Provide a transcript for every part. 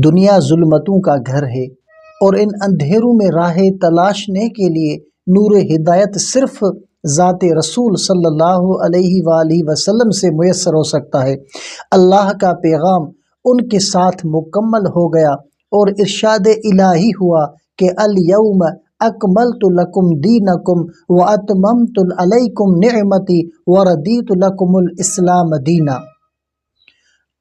دنیا ظلمتوں کا گھر ہے اور ان اندھیروں میں راہ تلاشنے کے لیے نور ہدایت صرف ذات رسول صلی اللہ علیہ وآلہ وسلم سے میسر ہو سکتا ہے۔ اللہ کا پیغام ان کے ساتھ مکمل ہو گیا اور ارشاد الہی ہوا کہ الیوم اکملت لکم دینکم واتممت علیکم نعمتی وردیت لکم الاسلام دینا۔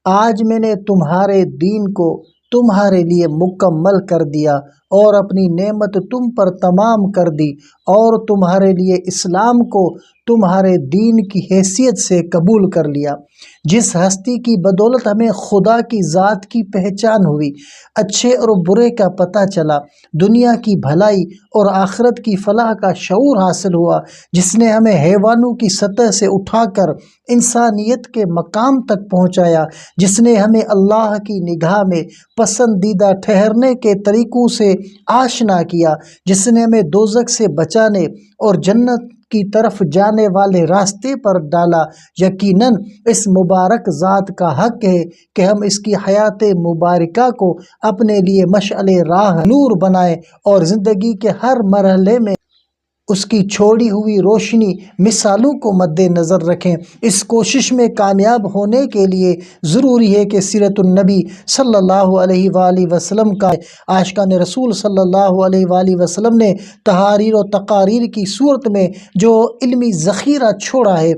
آج میں نے تمہارے دین کو تمہارے لیے مکمل کر دیا اور اپنی نعمت تم پر تمام کر دی اور تمہارے لیے اسلام کو تمہارے دین کی حیثیت سے قبول کر لیا۔ جس ہستی کی بدولت ہمیں خدا کی ذات کی پہچان ہوئی، اچھے اور برے کا پتہ چلا، دنیا کی بھلائی اور آخرت کی فلاح کا شعور حاصل ہوا، جس نے ہمیں حیوانوں کی سطح سے اٹھا کر انسانیت کے مقام تک پہنچایا، جس نے ہمیں اللہ کی نگاہ میں پسندیدہ ٹھہرنے کے طریقوں سے آشنا کیا، جس نے ہمیں دوزخ سے بچانے اور جنت کی طرف جانے والے راستے پر ڈالا۔ یقیناً اس مبارک ذات کا حق ہے کہ ہم اس کی حیات مبارکہ کو اپنے لیے مشعل راہ نور بنائیں اور زندگی کے ہر مرحلے میں اس کی چھوڑی ہوئی روشنی مثالوں کو مد نظر رکھیں۔ اس کوشش میں کامیاب ہونے کے لیے ضروری ہے کہ سیرت النبی صلی اللہ علیہ وآلہ وسلم کا عاشقان رسول صلی اللہ علیہ وآلہ وسلم نے تحاریر و تقاریر کی صورت میں جو علمی ذخیرہ چھوڑا ہے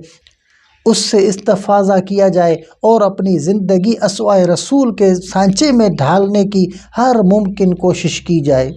اس سے استفادہ کیا جائے اور اپنی زندگی اسوائے رسول کے سانچے میں ڈھالنے کی ہر ممکن کوشش کی جائے۔